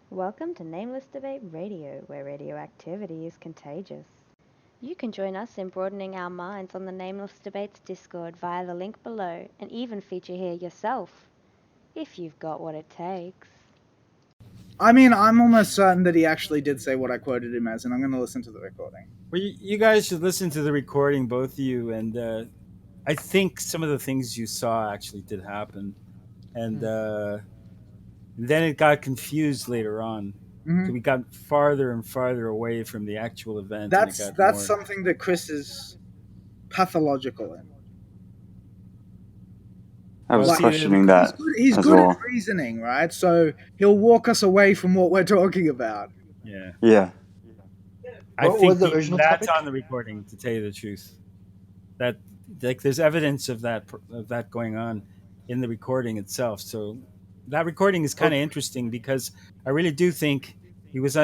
Welcome to Nameless Debate Radio, where radioactivity is contagious. You can join us in broadening our minds on the Nameless Debates Discord via the link below and even feature here yourself, if you've got what it takes. I mean, I'm almost certain that he actually did say what I quoted him as, and I'm going to listen to the recording. Well, you guys should listen to the recording, both of you, and I think some of the things you saw actually did happen, and then it got confused later on. So we got farther and farther away from the actual event, and it got That's more. something that Chris is pathological in. I was Well, see, questioning that He's as good well. at reasoning, right? So he'll walk us away from what we're talking about. Yeah. Yeah. I What think was the original that's topic? on the recording. To tell you the truth, that there's evidence of that going on in the recording itself. So that recording is kind of interesting because I really do think he was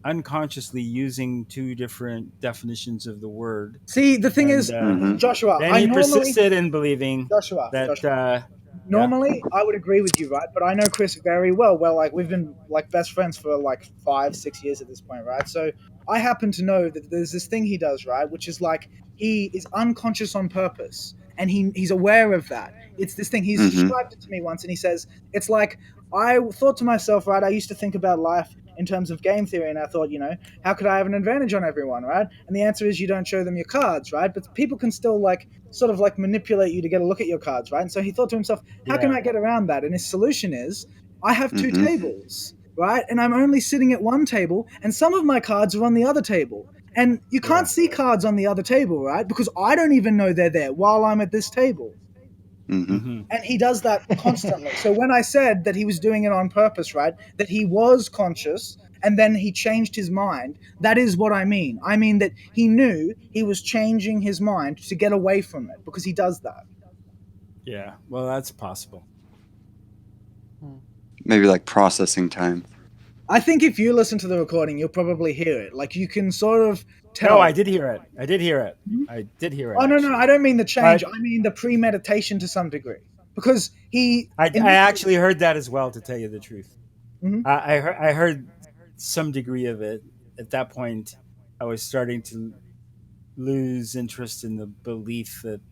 unconsciously using two different definitions of the word. See, the thing And is, Joshua, then he persisted in believing that. Normally, I would agree with you, right? But I know Chris very well. Well, like we've been like best friends for like 5-6 years at this point, right? So I happen to know that there's this thing he does, right? Which is like he is unconscious on purpose, and he's aware of that. It's this thing. He's described it to me once, and he says it's like I thought to myself, right? I used to think about life in terms of game theory, and I thought, how could I have an advantage on everyone, right? And the answer is you don't show them your cards, right? But people can still like sort of like manipulate you to get a look at your cards, right? And so he thought to himself, how can I get around that? And his solution is, I have two tables, right? And I'm only sitting at one table, and some of my cards are on the other table. And you can't see cards on the other table, right? Because I don't even know they're there while I'm at this table. And he does that constantly. So when I said that he was doing it on purpose, right, that he was conscious and then he changed his mind, that is what I mean. I mean that he knew he was changing his mind to get away from it because he does that. Yeah, well, that's possible. Maybe like processing time. I think if you listen to the recording, you'll probably hear it. Like you can sort of tell. No, I did hear it. I did hear it. Oh, no, I don't mean the change. I mean the premeditation to some degree. Because I actually heard that as well, to tell you the truth. Mhm. I heard some degree of it. At that point, I was starting to lose interest in the belief that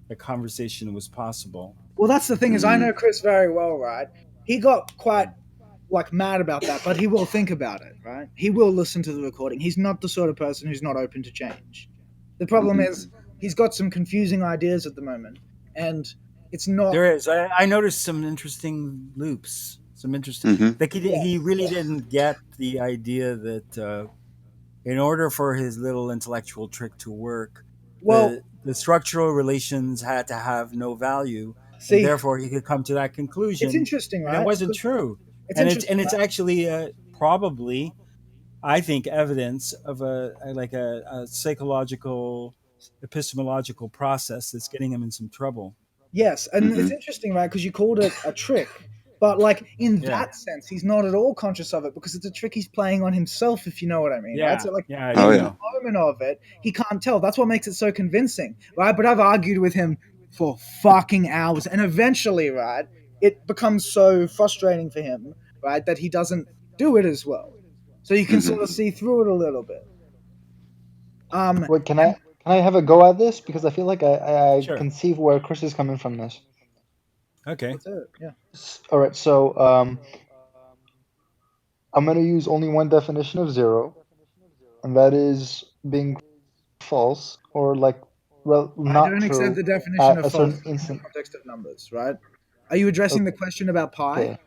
a conversation was possible. Well, that's the thing is I know Chris very well, right? He got quite like mad about that, but he will think about it, right? He will listen to the recording. He's not the sort of person who's not open to change. The problem is he's got some confusing ideas at the moment, and it's not. There is. I noticed some interesting loops. Some interesting. Like he really didn't get the idea that in order for his little intellectual trick to work, Well, the structural relations had to have no value, see, and therefore he could come to that conclusion. it's interesting, right? And it wasn't true. It's actually probably, I think, evidence of a psychological, epistemological process that's getting him in some trouble. Yes, and it's interesting, right? Because you called it a trick, but like in that sense, he's not at all conscious of it because it's a trick he's playing on himself, if you know what I mean. Yeah, right? So like in the moment of it, he can't tell. That's what makes it so convincing, right? But I've argued with him for fucking hours, and eventually, right, it becomes so frustrating for him, right, that he doesn't do it as well. So you can sort of see through it a little bit. Wait, can I have a go at this? Because I feel like I Sure. can see where Chris is coming from this. Okay. That's it. Yeah. All right, so I'm going to use only one definition of zero, and that is being false or like, well, not I don't true accept the definition of at a false certain in the instant. context of numbers, right? Are you addressing the question about pi?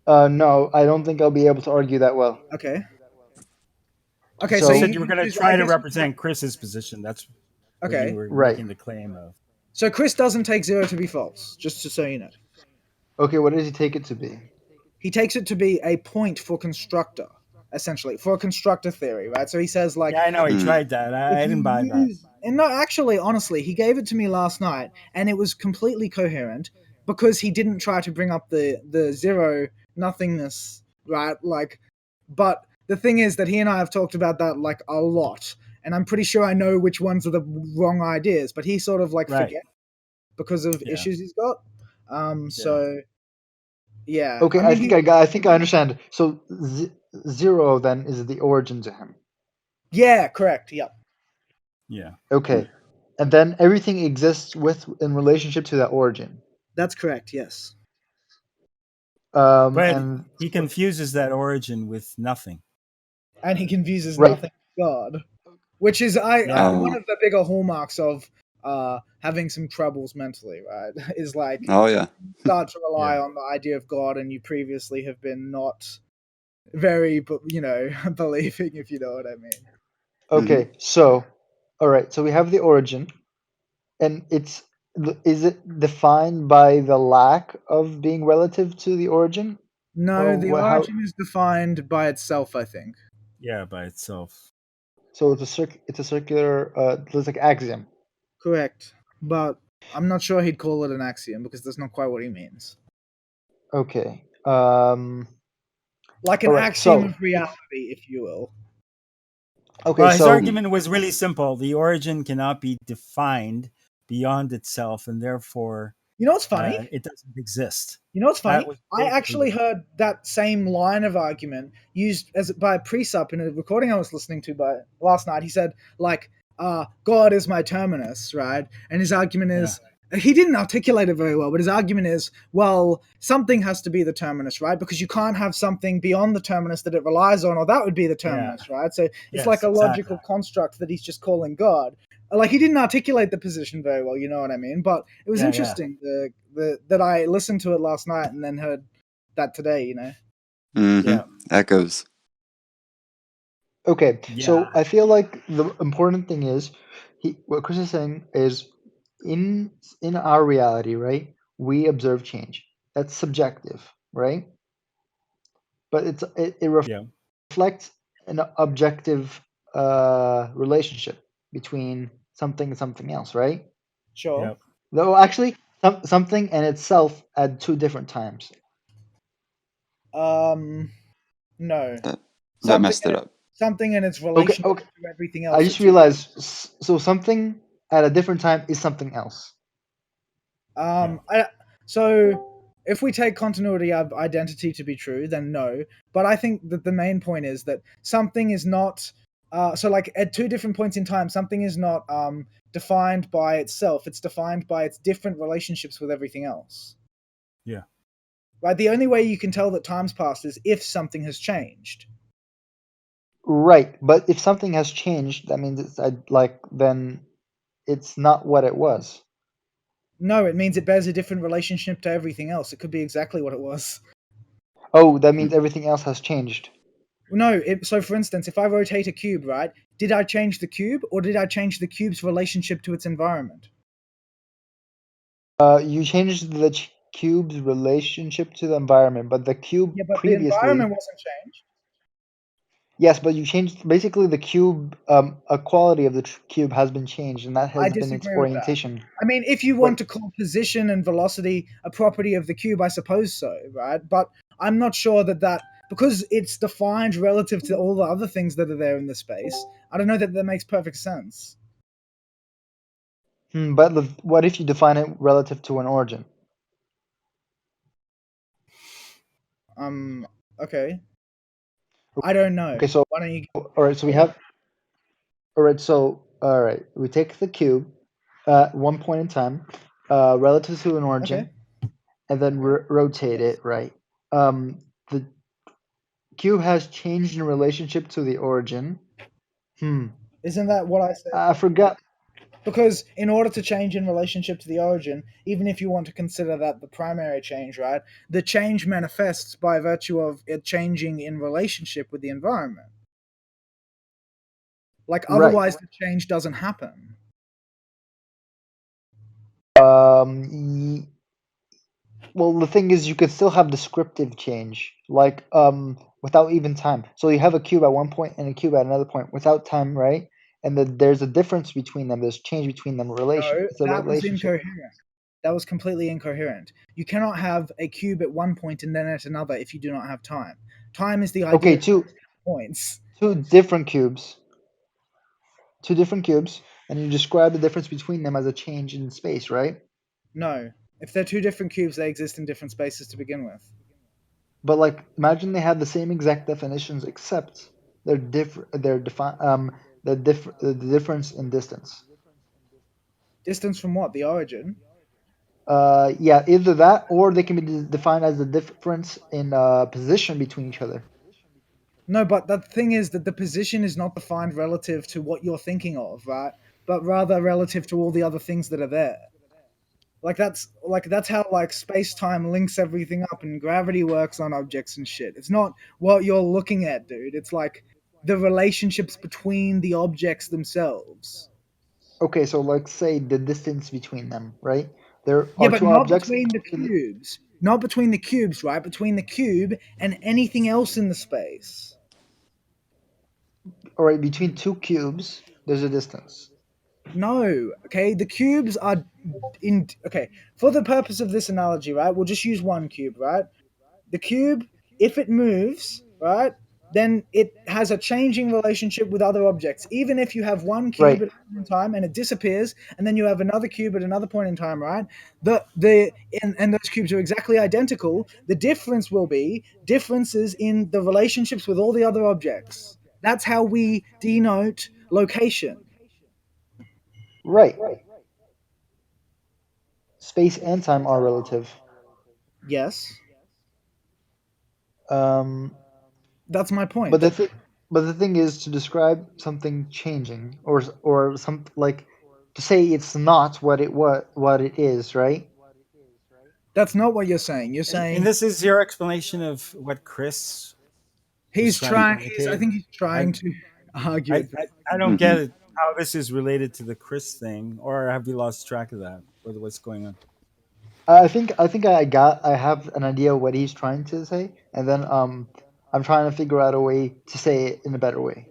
Okay. No, I don't think I'll be able to argue that well. Okay. So you said you were going to try to represent Chris's position. That's what you were making the claim of. So Chris doesn't take zero to be false, just so you know. Okay, what does he take it to be? He takes it to be a point for constructor, essentially, for a constructor theory, right? So he says like... Yeah, I know, he tried that. I didn't buy that. And no, actually, honestly, he gave it to me last night, and it was completely coherent, because he didn't try to bring up the zero nothingness, right? Like, but the thing is that he and I have talked about that like a lot, and I'm pretty sure I know which ones are the wrong ideas, but he sort of like forgets because of issues he's got. So Yeah. Okay, I mean, I think I understand. So 0 then is the origin to him. yeah, correct. Yep. Yeah. Okay, and then everything exists in relationship to that origin. That's correct. Yes. But And he confuses that origin with nothing. And he confuses right. nothing with God, which is Yeah. one Oh. of the bigger hallmarks of having some troubles mentally, right? Is like Oh yeah. start to rely Yeah. on the idea of God, and you previously have been not very, believing, if you know what I mean. hmm Okay, so all right, so we have the origin, and is it defined by the lack of being relative to the origin, or No, the what? How? origin is defined by itself, I think. Yeah, by itself. So it's a circular. It's like axiom. Correct. But I'm not sure he'd call it an axiom because that's not quite what he means. Okay. Like an All right. axiom So of reality, if you will. okay. Well, his So argument was really simple. The origin cannot be defined beyond itself, and therefore You know what's funny? it doesn't exist. You know what's That funny? was I basically actually heard that same line of argument used as by Presup in a recording I was listening to by last night. He said, like, God is my terminus, right? And his argument yeah, is he didn't articulate it very well, but his argument is, well, something has to be the terminus, right? Because you can't have something beyond the terminus that it relies on, or that would be the yeah, terminus, right? So it's like yes, a exactly. logical construct that he's just calling God. Like he didn't articulate the position very well, you know what I mean? But it was Yeah, yeah, interesting that I listened to it last night and then heard that today, you know. hmm yeah, Echoes. okay. yeah, So I feel like the important thing is what Chris is saying is in our reality, right? We observe change. That's subjective, right? But it yeah, reflects an objective relationship between something and something else, right? Sure. yeah. Though actually, something and itself at two different times. Um, no. That that Something messed in it it, up. something in its Okay, relationship okay. to everything I else at just two. realized, so something at a different time is something else. Yeah. So if we take continuity of identity to be true, then no. But I think that the main point is that something is not. So like at two different points in time, something is not defined by itself. It's defined by its different relationships with everything else. Yeah. Right. The only way you can tell that time's passed is if something has changed. Right, but if something has changed, that means then it's not what it was. No, it means it bears a different relationship to everything else. It could be exactly what it was. Oh, that Hmm. means everything else has changed. No, so for instance, if I rotate a cube, right, did I change the cube or did I change the cube's relationship to its environment? You changed the cube's relationship to the environment, but the cube Yeah, but the environment previously, wasn't changed. yes, but you changed basically the cube. A quality of the cube has been changed, and that I has been its disagree with that. orientation. I mean, if you Wait, want to call position and velocity a property of the cube, I suppose so, right? But I'm not sure that because it's defined relative to all the other things that are there in the space. I don't know that makes perfect sense. but what if you define it relative to an origin? Um. Okay. I don't know. Okay, so Why don't you? all right, so we have all right, so all right, we take the cube at one point in time, relative to an Okay. origin, and then rotate Yes. it, right? The cube has changed in relationship to the origin. Hmm. Isn't that what I said? I forgot. Because in order to change in relationship to the origin, even if you want to consider that the primary change, right, the change manifests by virtue of it changing in relationship with the environment. Like Right. otherwise, the change doesn't happen. Um. Well, the thing is, you can still have descriptive change, like without even time. So you have a cube at one point and a cube at another point without time, right? And then there's a difference between them. There's change between them. No, It's a that was relationship. incoherent. That was completely incoherent. You cannot have a cube at one point and then at another if you do not have time. Time is the idea Okay, of points. two different cubes, two different cubes, and you describe the difference between them as a change in space, right? No. If they're two different cubes, they exist in different spaces to begin with. But like, imagine they had the same exact definitions, except they're different. The difference in distance. Distance from what? The origin? Yeah, either that, or they can be defined as the difference in position between each other. No, but the thing is that the position is not defined relative to what you're thinking of, right? But rather relative to all the other things that are there. That's how like space-time links everything up and gravity works on objects and shit. It's not what you're looking at, dude. It's like the relationships between the objects themselves. Okay, so like say the distance between them, right? There Yeah, are but two not objects. between the cubes. Not between the cubes, right? Between the cube and anything else in the space. All right, between two cubes, there's a distance. No, okay? The cubes are in. Okay, for the purpose of this analogy, right? We'll just use one cube, right? The cube, if it moves, right, then it has a changing relationship with other objects. Even if you have one cube Right. at a point in time and it disappears, and then you have another cube at another point in time, right? And those cubes are exactly identical. The difference will be differences in the relationships with all the other objects. That's how we denote location. Right. Space and time are relative. Yes, Um, that's my point. but the thing is to describe something changing, or some like to say it's not what it is, right? That's not what you're saying. You're saying And this is your explanation of what Chris he's trying to trying. I communicate. think he's trying to argue. I, With I, I don't get it how this is related to the Chris thing, or have we lost track of that? What's going on? I think I have an idea of what he's trying to say, and then I'm trying to figure out a way to say it in a better way,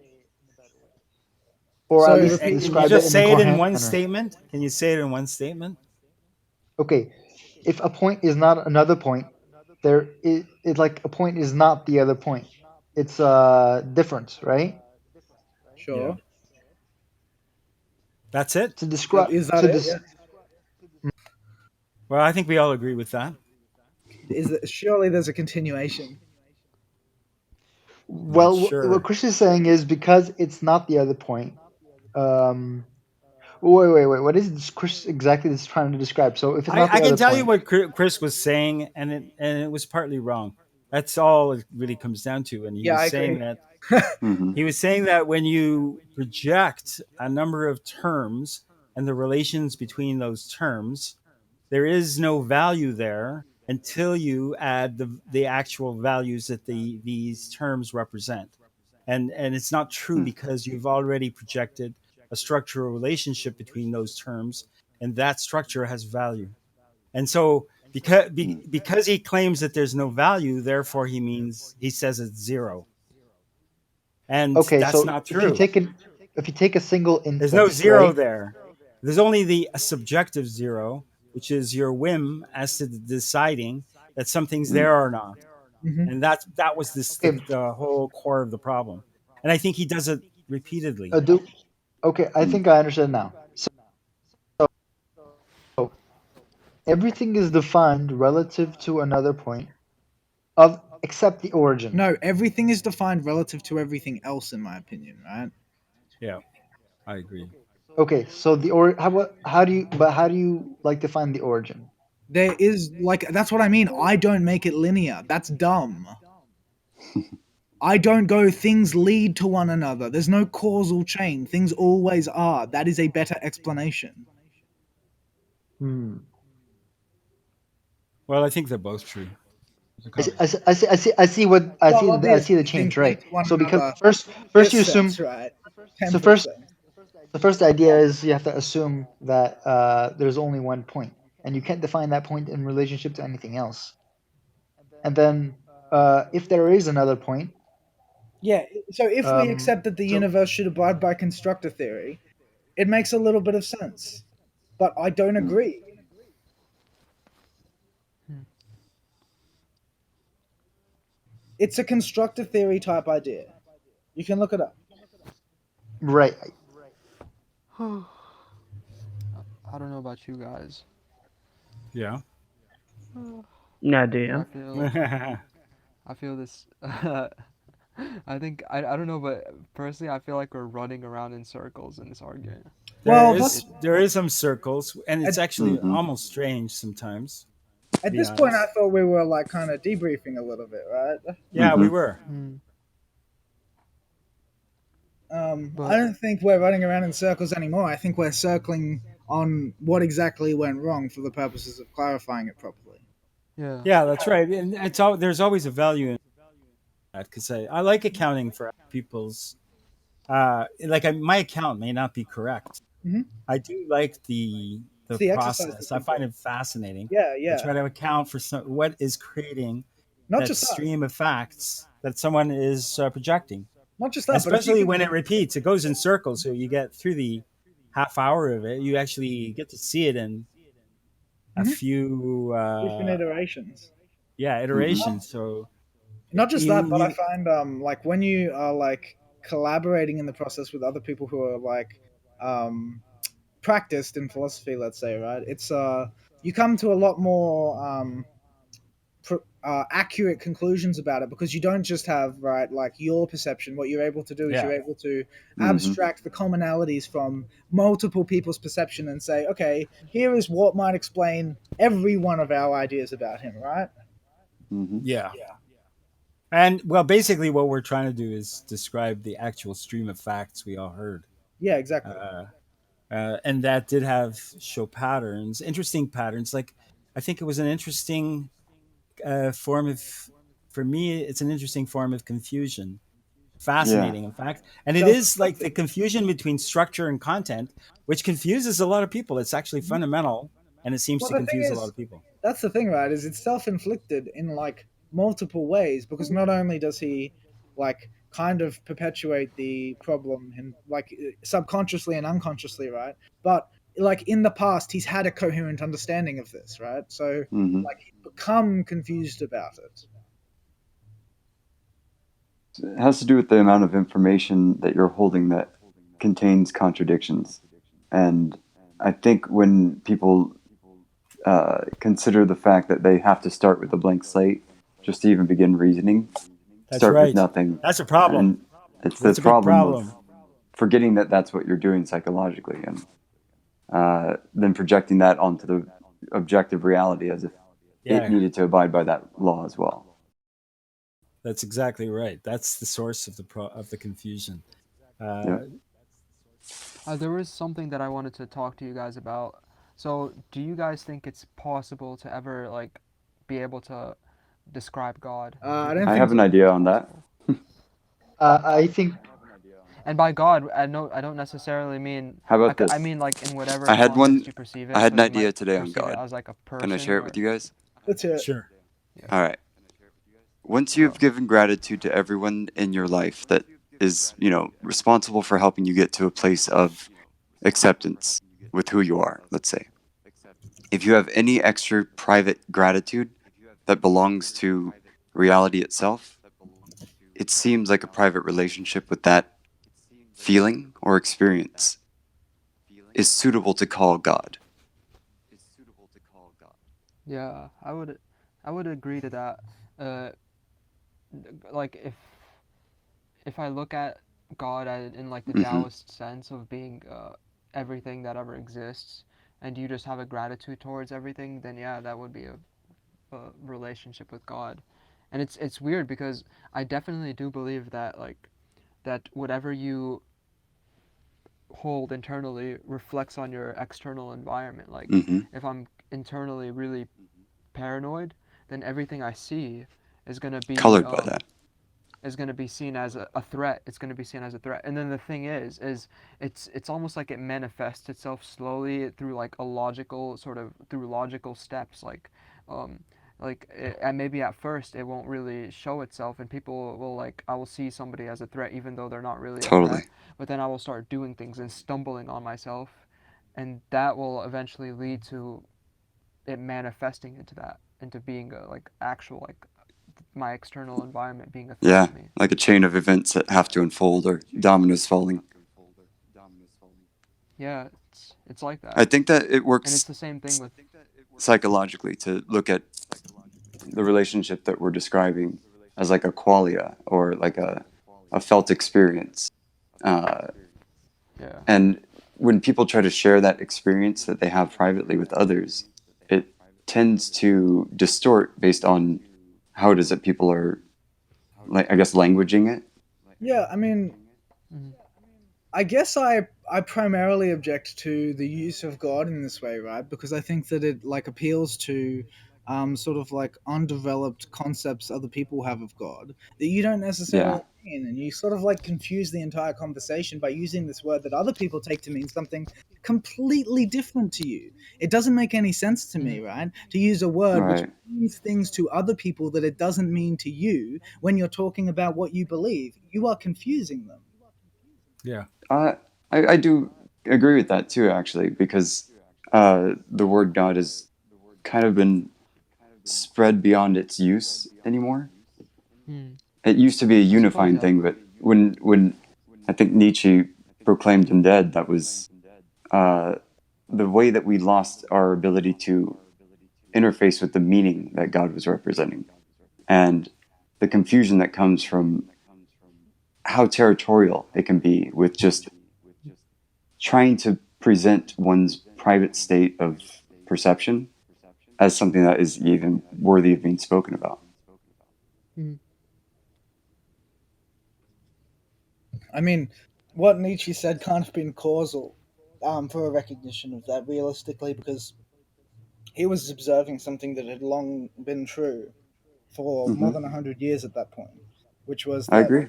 or So at least repeat- Can you describe it just in a say it in coherent one manner. statement? Can you say it in one statement? Okay, if a point is not another point, it's like a point is not the other point. It's different, right? Sure. Yeah. That's it? To describe Is that to it? this. Yeah. Well, I think we all agree with that. Surely there's a continuation. Not Well, sure. what Chris is saying is because it's not the other point. Wait. What is this Chris exactly trying to describe? So if it's not the I can other tell you point, what Chris was saying, and it was partly wrong. That's all it really comes down to. And he Yeah, was I saying agree. that he was saying that when you project a number of terms and the relations between those terms, there is no value there until you add the actual values that these terms represent. And it's not true because you've already projected a structural relationship between those terms, and that structure has value. And so because he claims that there's no value, therefore he says it's zero. And okay. that's So not true. if you take a single There's no instance, zero right? there. There's only the subjective zero, which is your whim as to deciding that something's there or not. Mhm. And that was Okay, the whole core of the problem. And I think he does it repeatedly. okay. I think I understand now. So everything is defined relative to another point of except the origin. No, everything is defined relative to everything else, in my opinion, right? Yeah, I agree. Okay, so how do you like define the origin? There is that's what I mean. I don't make it linear. That's dumb. I don't go things lead to one another. There's no causal chain. Things always are. That is a better explanation. Well, I think they're both true. I see what Well, I see the obviously, change, things lead right? to one So because another. first you assume Sense, right? so Temporal first sense. the first idea is you have to assume that there's only one point, and you can't define that point in relationship to anything else. And then if there is another point, Yeah. So if we accept that the so universe should abide by constructor theory, it makes a little bit of sense. But I don't agree. It's a constructor theory type idea. You can look it up. right, I don't know about you guys. Yeah. No, I do you? feel I feel this. I think I don't know, but personally, I feel like we're running around in circles in this argument. Well, There is some circles, and it's At, actually almost strange sometimes. To at be this point, I honest, thought we were like kind of debriefing a little bit, right? yeah, we were. I But don't think we're running around in circles anymore. I think we're circling on what exactly went wrong for the purposes of clarifying it properly. yeah, Yeah, that's right. And there's always a value in that because I like accounting for people's. My account may not be correct. Mm-hmm. I do like It's the the exercise process. that's I find important. it fascinating Yeah, to yeah. try to account for what is creating Not that just that. stream of facts that someone is projecting. Not just that, but if you Especially can. when it repeats, it goes in circles. So you get through the half hour of it, you actually get to see it in a Mhm. few Different iterations. iterations. So Not just that, but I you find like when you are like collaborating in the process with other people who are like um, practiced in philosophy, let's say, right? It's you come to a lot more accurate conclusions about it because you don't just have right like your perception. What you're able to do is yeah you're able to abstract the commonalities from multiple people's perception and say, okay, here is what might explain every one of our ideas about him, right? yeah. And well, basically, what we're trying to do is describe the actual stream of facts we all heard. Yeah, exactly. And that did have show patterns, interesting patterns. Like, I think it was an interesting form of, for me, it's an interesting form of confusion. Fascinating, in fact. And it is like the confusion between structure and content, which confuses a lot of people. It's actually fundamental, and it seems Well, to the thing confuse a lot is, of people. that's the thing, right? Is it's self-inflicted in like multiple ways because not only does he like kind of perpetuate the problem and like subconsciously and unconsciously, right? But like in the past, he's had a coherent understanding of this, right? So like he's become confused about it. It has to do with the amount of information that you're holding that contains contradictions. And I think when people consider the fact that they have to start with a blank slate just to even begin reasoning, That's start right. with nothing. That's a problem. And it's the That's a big problem problem. of forgetting that that's what you're doing psychologically and then projecting that onto the objective reality as if it needed to abide by that law as well. That's exactly right. That's the source of the confusion. There was something that I wanted to talk to you guys about. So, do you guys think it's possible to ever like be able to describe God? I don't I think have an idea on that. I think. And by God, I don't necessarily mean. How about this? I mean like in whatever I had context you perceive it. I had an so you idea might today on perceive it God. as like a person. Can I share it with you guys? Let's hear it. Sure. All right. Once you've given gratitude to everyone in your life that is, responsible for helping you get to a place of acceptance with who you are, let's say. If you have any extra private gratitude that belongs to reality itself, it seems like a private relationship with that feeling or experience is suitable to call God. Yeah, I would agree to that. Like if I look at God in like the Taoist sense of being everything that ever exists, and you just have a gratitude towards everything, then yeah, that would be a relationship with God. And it's weird because I definitely do believe that that whatever you hold internally reflects on your external environment. Like if I'm internally really paranoid, then everything I see is going to be colored by that. Is going to be seen as a threat. It's going to be seen as a threat. And then the thing is it's almost like it manifests itself slowly through like a logical through logical steps. And maybe at first it won't really show itself, and people will I will see somebody as a threat even though they're not really a threat. But then I will start doing things and stumbling on myself, and that will eventually lead to it manifesting into being actual my external environment being a threat to me. Like a chain of events that have to unfold or dominoes falling. Yeah, it's like that. I think that it works. And it's the same thing with psychologically to look at the relationship that we're describing as like a qualia or like a felt experience. Yeah. And when people try to share that experience that they have privately with others, it tends to distort based on how it is that people are, like, I guess, languaging it. Yeah, I mean, Mhm. I guess I primarily object to the use of God in this way, right? Because I think that it like appeals to sort of like undeveloped concepts other people have of God that you don't necessarily Yeah. mean, and you sort of like confuse the entire conversation by using this word that other people take to mean something completely different to you. It doesn't make any sense to me, right? To use a word which Right. means things to other people that it doesn't mean to you when you're talking about what you believe. You are confusing them. Yeah. I do agree with that too, actually, because the word God has kind of been spread beyond its use anymore. Hmm. It used to be a I suppose, unifying yeah. thing, but when I think Nietzsche proclaimed him dead, that was uh, the way that we lost our ability to interface with the meaning that God was representing, and the confusion that comes from how territorial it can be with just trying to present one's private state of perception as something that is even worthy of being spoken about. Hmm. I mean, what Nietzsche said can't have been causal for a recognition of that realistically, because he was observing something that had long been true for more than 100 years at that point, which was I that agree.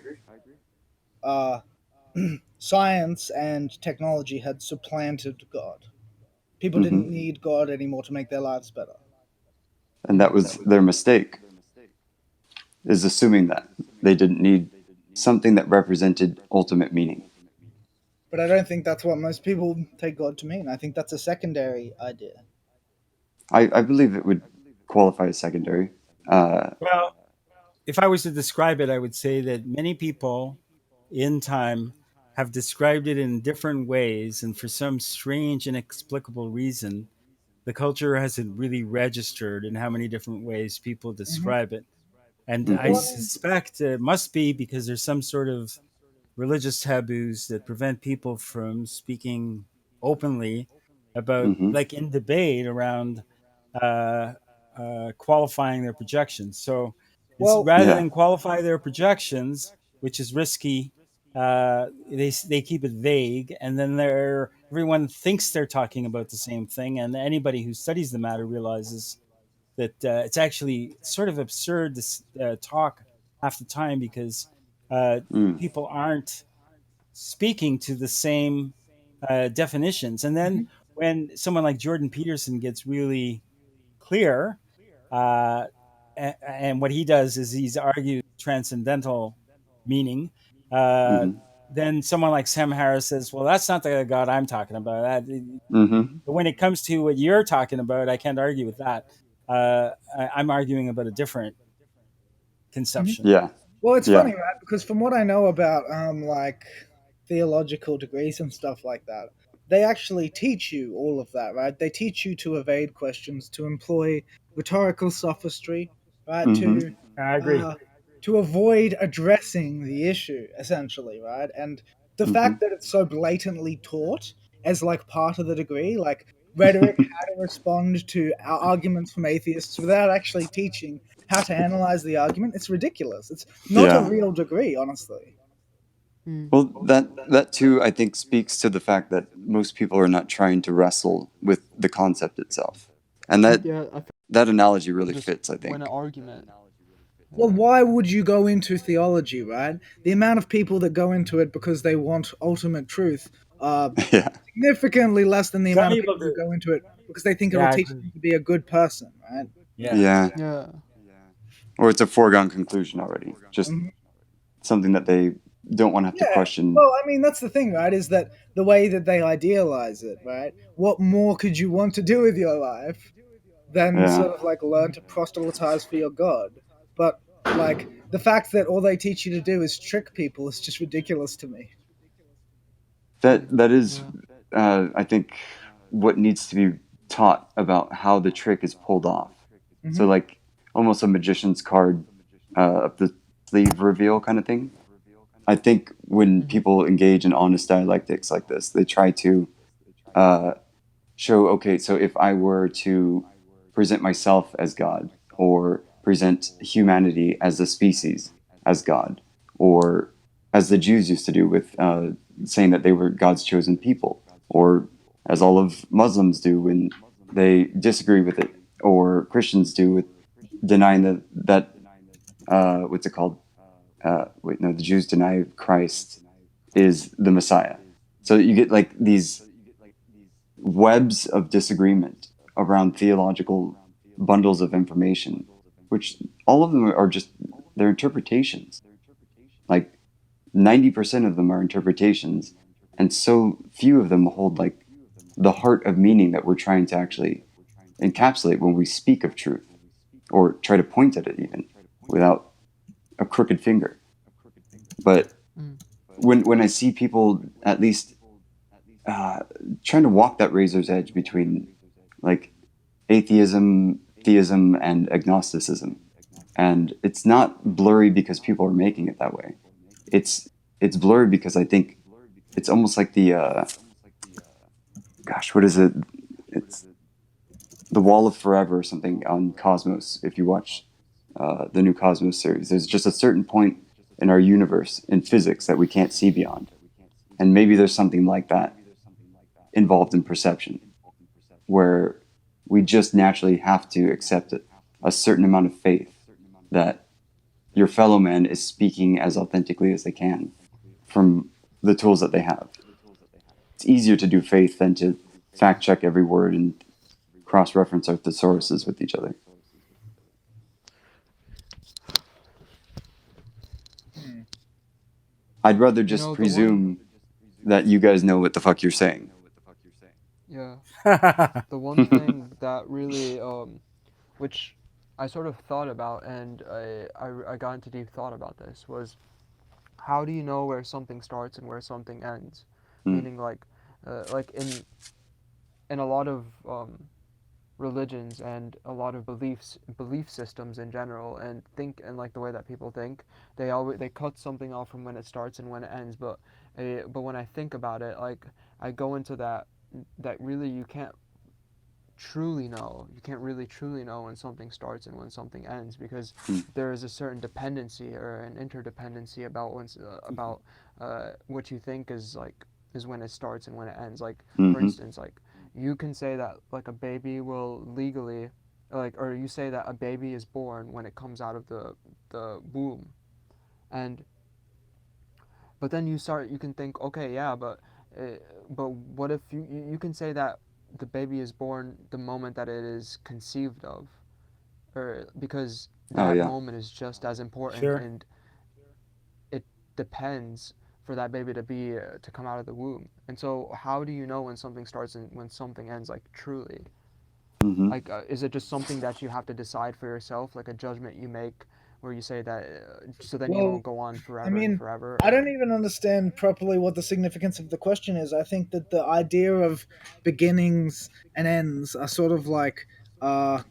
uh, science and technology had supplanted God. People hmm didn't need God anymore to make their lives better. And that was their mistake, is assuming that they didn't need something that represented ultimate meaning. But I don't think that's what most people take God to mean. I think that's a secondary idea. I believe it would qualify as secondary. Well, if I was to describe it, I would say that many people in time have described it in different ways, and for some strange, inexplicable reason, the culture hasn't really registered in how many different ways people Hmm. describe it. And I hmm Well, I mean, suspect it must be because there's some sort of religious taboos that prevent people from speaking openly about, hmm like in debate around uh, qualifying their projections. So it's well, rather Yeah. than qualify their projections, which is risky. They keep it vague, and then everyone thinks they're talking about the same thing, and anybody who studies the matter realizes that it's actually sort of absurd to talk half the time because uh, Mm. people aren't speaking to the same definitions. And then mhm, when someone like Jordan Peterson gets really clear, uh, and what he does is he's argued transcendental meaning. Uh, hmm then someone like Sam Harris says, "Well, that's not the God I'm talking about." hmm But when it comes to what you're talking about, I can't argue with that. I'm arguing about a different mhm. conception. Yeah. Well, it's Yeah. funny, right? Because from what I know about like theological degrees and stuff like that, they actually teach you all of that, right? They teach you to evade questions, to employ rhetorical sophistry, right? hmm I agree. Uh, to avoid addressing the issue, essentially, right? And the hmm fact that it's so blatantly taught as like part of the degree, like rhetoric, how to respond to arguments from atheists without actually teaching how to analyze the argument, it's ridiculous. It's not a yeah. real degree, honestly. Hmm. Well, that too, I think, speaks to the fact that most people are not trying to wrestle with the concept itself, and Yeah, I feel that analogy really just fits, I win an think. argument. Well, Yeah. why would you go into theology, right? The amount of people that go into it because they want ultimate truth are Yeah. significantly less than the Some amount of people people who do. go into it because they think Yeah, it'll I teach agree. them to be a good person, right? Yeah. Yeah. Yeah. Or it's a foregone conclusion already. Just Mhm. something that they don't want to have to Yeah. question. Well, I mean, that's the thing, right? Is that the way that they idealize it, right? What more could you want to do with your life than Yeah. sort of like learn to proselytize for your God? But like the fact that all they teach you to do is trick people is just ridiculous to me. Hmm. That is, Yeah. I think, what needs to be taught about how the trick is pulled off. So, Hmm. like, almost a magician's card up the sleeve reveal kind of thing. I think when people engage in honest dialectics like this, they try to show, okay, so if I were to present myself as God, or present humanity as a species as God, or as the Jews used to do with saying that they were God's chosen people, or as all of Muslims do when they disagree with it, or Christians do with denying that what's it called? The Jews deny Christ is the Messiah. So you get like these webs of disagreement around theological bundles of information, which all of them are just their interpretations. Like 90% of them are interpretations, and so few of them hold like the heart of meaning that we're trying to actually encapsulate when we speak of truth, or try to point at it even without a crooked finger. But when I see people at least trying to walk that razor's edge between like atheism, theism, and agnosticism, and it's not blurry because people are making it that way. It's blurry because I think it's almost like the what is it? It's the Wall of Forever or something on Cosmos. If you watch the new Cosmos series, there's just a certain point in our universe in physics that we can't see beyond, and maybe there's something like that involved in perception, where we just naturally have to accept a certain amount of faith that your fellow man is speaking as authentically as they can from the tools that they have. It's easier to do faith than to fact check every word and cross-reference our thesauruses with each other. I'd rather just presume that you guys know what the fuck you're saying. Yeah. The one thing that really, which I sort of thought about, and I got into deep thought about this, was how do you know where something starts and where something ends? Meaning like in a lot of religions and a lot of belief systems in general, and like the way that people think, they cut something off from when it starts and when it ends. But when I think about it, like I go into that really you can't truly know. You can't really truly know when something starts and when something ends, because there is a certain dependency or an interdependency about what you think is when it starts and when it ends. Like for instance, like you can say that like a baby will legally, or you say that a baby is born when it comes out of the womb, but then you can think, okay, yeah, but what if you can say that the baby is born the moment that it is conceived of, or because that moment is just as important, and it depends for that baby to come out of the womb. And so how do you know when something starts and when something ends, like truly? Like is it just something that you have to decide for yourself, like a judgment you make where you say that so then you won't go on forever and forever? I don't even understand properly what the significance of the question is. I think that the idea of beginnings and ends are sort of like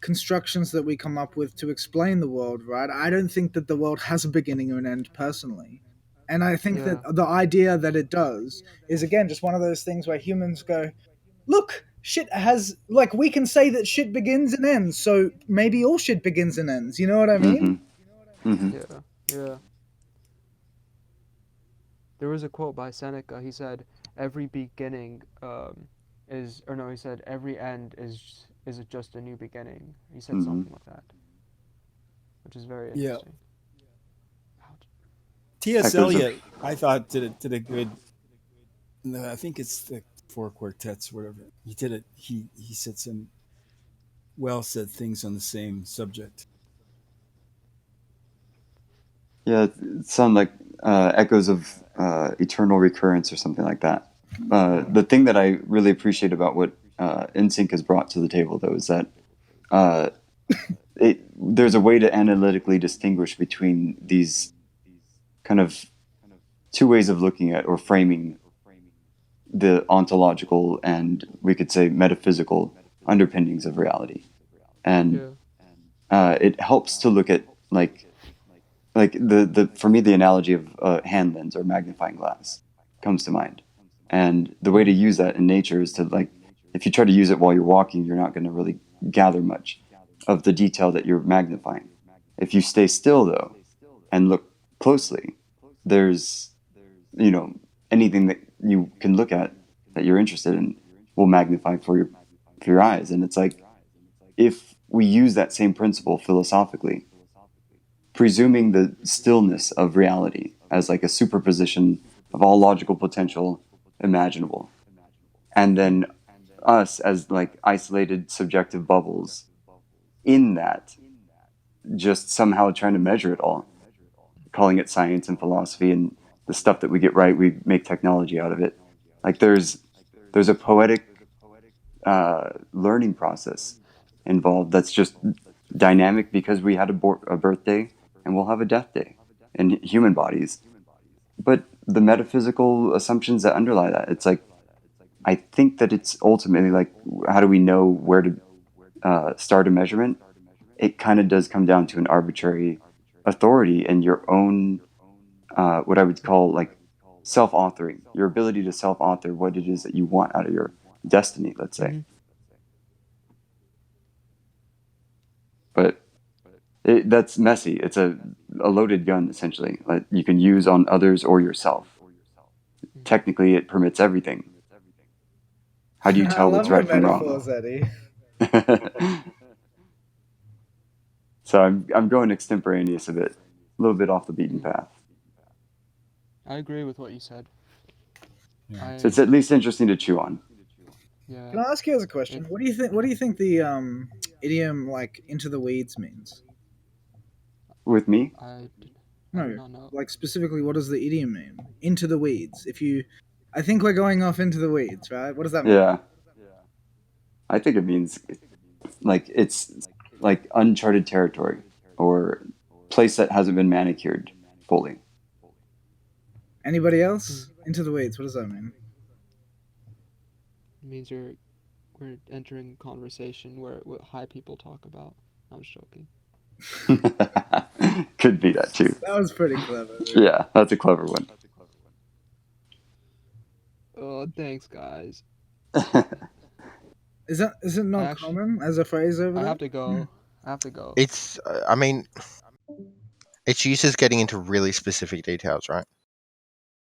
constructions that we come up with to explain the world, right? I don't think that the world has a beginning or an end personally. And I think that the idea that it does is, again, just one of those things where humans go, look, shit has, like, we can say that shit begins and ends, so maybe all shit begins and ends. You know what I mean? Yeah. There was a quote by Seneca. He said, "Every beginning he said every end is just a new beginning." He said something like that, which is very interesting. T.S. Eliot, I thought did a good. I think it's the Four Quartets, whatever. He did it. He said some well said things on the same subject. Yeah, it sounded like echoes of eternal recurrence or something like that. The thing that I really appreciate about what NSYNC has brought to the table, though, is that there's a way to analytically distinguish between these kind of two ways of looking at or framing the ontological and, we could say, metaphysical underpinnings of reality. And it helps to look at, like, like the for me the analogy of a hand lens or magnifying glass comes to mind, and the way to use that in nature is to, like, if you try to use it while you're walking, you're not going to really gather much of the detail that you're magnifying. If you stay still though and look closely, there's, you know, anything that you can look at that you're interested in will magnify for your eyes. And it's like, if we use that same principle philosophically, presuming the stillness of reality as like a superposition of all logical potential imaginable, and then us as like isolated subjective bubbles in that, just somehow trying to measure it all, calling it science and philosophy, and the stuff that we get right, we make technology out of it. Like there's a poetic learning process involved that's just dynamic, because we had a birthday and we'll have a death day in human bodies. But the metaphysical assumptions that underlie that, it's like, I think that it's ultimately like, how do we know where to start a measurement? It kind of does come down to an arbitrary authority and your own, what I would call like self-authoring, your ability to self-author what it is that you want out of your destiny, let's say. But that's messy. It's a loaded gun, essentially, that you can use on others or yourself. Technically, it permits everything. How do you tell what's right from wrong? Eddie. So I'm going extemporaneous a bit, a little bit off the beaten path. I agree with what you said. Yeah. So it's at least interesting to chew on. Yeah. Can I ask you as a question? What do you think the idiom like "into the weeds" means? With me? I do No, not know. like specifically, what does the idiom mean? Into the weeds. I think we're going off into the weeds, right? What does that mean? Yeah. I think it means like it's like uncharted territory or place that hasn't been manicured fully. Anybody else? Into the weeds. What does that mean? It means we're entering conversation where what high people talk about. I'm just joking. Could be that too. That was pretty clever. Dude. Yeah, that's a clever one. Oh, thanks, guys. Is it not common as a phrase over there? I have to go. It's, I mean, it's used as getting into really specific details, right?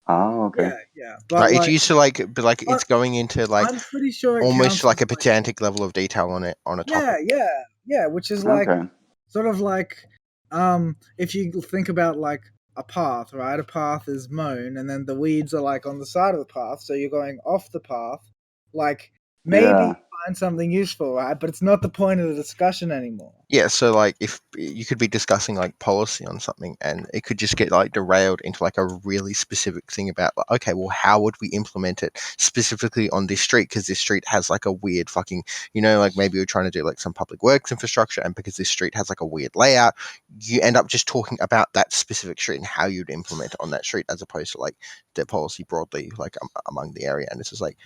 Oh, okay. Yeah. But like, it's used to it's going into like I'm pretty sure it almost counts like a as, pedantic level of detail on a topic. Yeah, which is like Okay. sort of like if you think about like a path, right? A path is mown, and then the weeds are like on the side of the path, so you're going off the path. Like maybe Yeah. you find something useful, right? But it's not the point of the discussion anymore. Yeah, so like if you could be discussing like policy on something, and it could just get like derailed into like a really specific thing about like, okay, well, how would we implement it specifically on this street, because this street has like a weird fucking, like maybe you're trying to do like some public works infrastructure, and because this street has like a weird layout, you end up just talking about that specific street and how you'd implement it on that street, as opposed to like the policy broadly like among the area. And it's just like,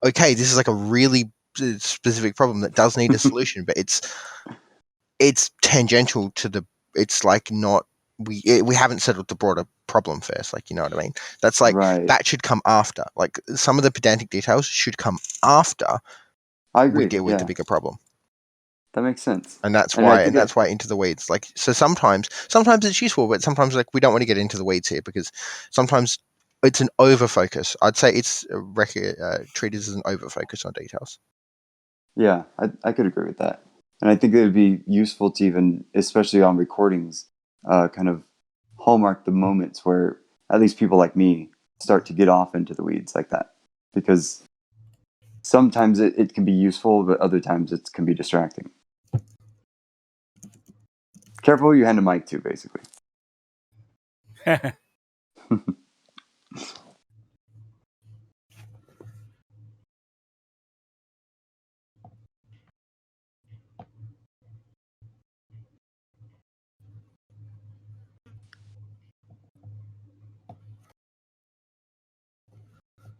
okay, this is like a really specific problem that does need a solution, but it's tangential to the, it's like not, we haven't settled the broader problem first, like, you know what I mean? That's like, right. that should come after. Like some of the pedantic details should come after I agree. we deal with the bigger problem. That makes sense. And that's why into the weeds. Like, so sometimes it's useful, but sometimes like we don't want to get into the weeds here, because sometimes it's an over focus. I'd say it's treated as an over focus on details. Yeah, I could agree with that. And I think it would be useful to even, especially on recordings, kind of hallmark the moments where at least people like me start to get off into the weeds like that. Because sometimes it can be useful, but other times it can be distracting. Careful who you hand a mic to, basically.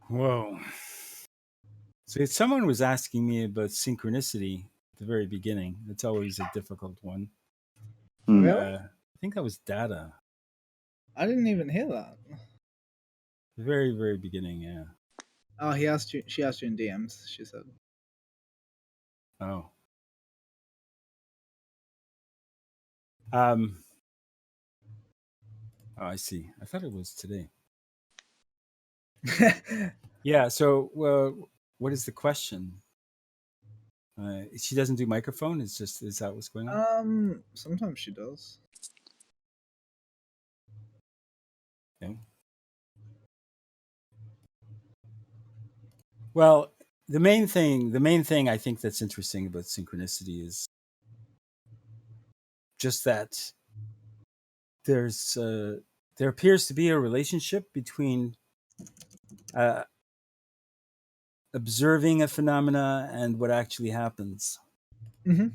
Whoa. So someone was asking me about synchronicity at the very beginning. It's always a difficult one. Really? I think that was Data. I didn't even hear that. The very, very beginning, yeah. Oh, he asked you. She asked you in DMs. She said. Oh. Oh, I see. I thought it was today. Yeah. So, well, what is the question? She doesn't do microphone. It's just, is that what's going on? Sometimes she does. Okay. Well, the main thing I think that's interesting about synchronicity is just that there appears to be a relationship between observing a phenomena and what actually happens. Mm-hmm.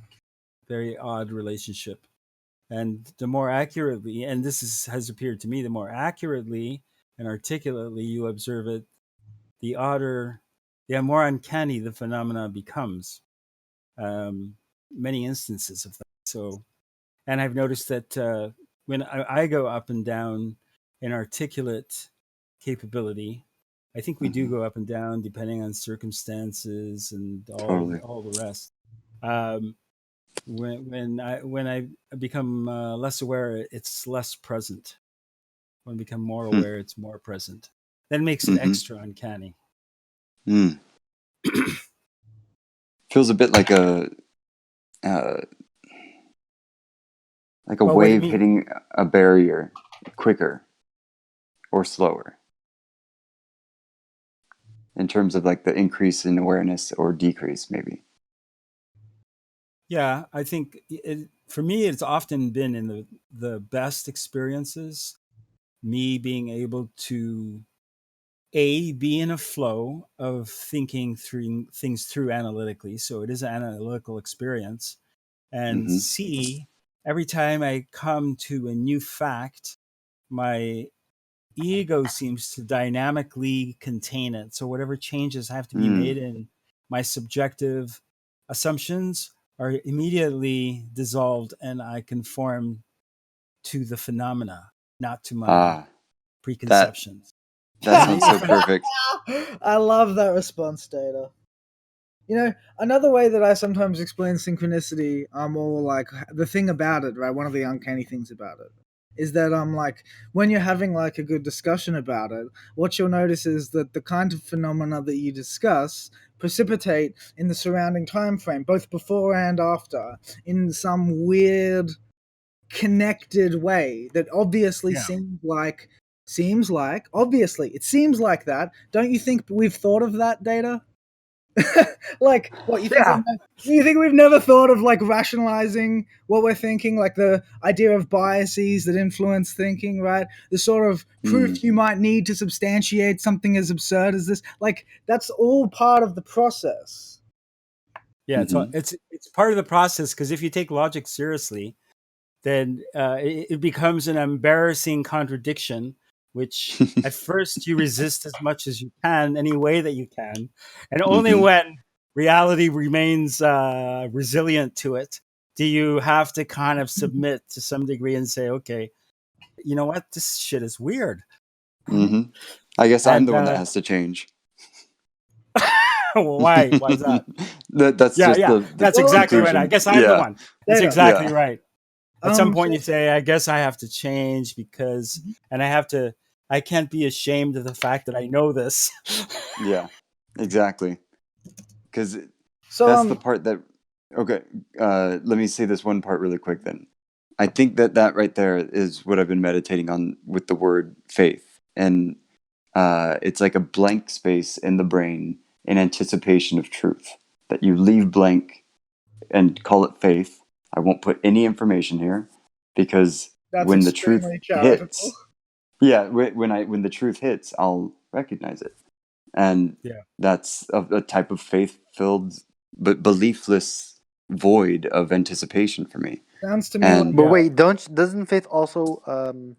Very odd relationship. And the more accurately, and has appeared to me, the more accurately and articulately you observe it, the odder, the more uncanny the phenomena becomes. Many instances of that. So, and I've noticed that when I go up and down in articulate capability, I think we do go up and down depending on circumstances and all the rest. When I become less aware, it's less present. When I become more aware, it's more present. That makes it extra uncanny. Feels a bit like a wave hitting a barrier quicker or slower in terms of like the increase in awareness or decrease, maybe. Yeah, I think for me, it's often been in the best experiences, me being able to be in a flow of thinking through things through analytically. So it is an analytical experience. And C, every time I come to a new fact, my ego seems to dynamically contain it. So whatever changes have to be made in my subjective assumptions are immediately dissolved, and I conform to the phenomena, not to my preconceptions. That sounds so perfect. I love that response, Data. You know, another way that I sometimes explain synchronicity, or like the thing about it, right? One of the uncanny things about it is that like when you're having like a good discussion about it, what you'll notice is that the kind of phenomena that you discuss precipitate in the surrounding time frame, both before and after, in some weird connected way that obviously seems like obviously it seems like that. Don't you think we've thought of that, Data? Like, what you think? You think we've never thought of like rationalizing what we're thinking, like the idea of biases that influence thinking, right? The sort of proof you might need to substantiate something as absurd as this. Like, that's all part of the process. Yeah, it's part of the process, because if you take logic seriously, then it becomes an embarrassing contradiction, which at first you resist as much as you can, any way that you can. And only when reality remains resilient to it do you have to kind of submit to some degree and say, okay, you know what? This shit is weird. I guess I'm the one that has to change. Why? Why is that? That's that's exactly right. I guess I'm the one. That's exactly right. At some point you say, I guess I have to change because, and I can't be ashamed of the fact that I know this. Yeah, exactly. Because that's the part that, okay, let me say this one part really quick then. I think that right there is what I've been meditating on with the word faith. And it's like a blank space in the brain in anticipation of truth that you leave blank and call it faith. I won't put any information here because when the truth hits, when the truth hits, I'll recognize it. And that's a type of faith-filled but beliefless void of anticipation for me. Sounds to me but wait, doesn't faith also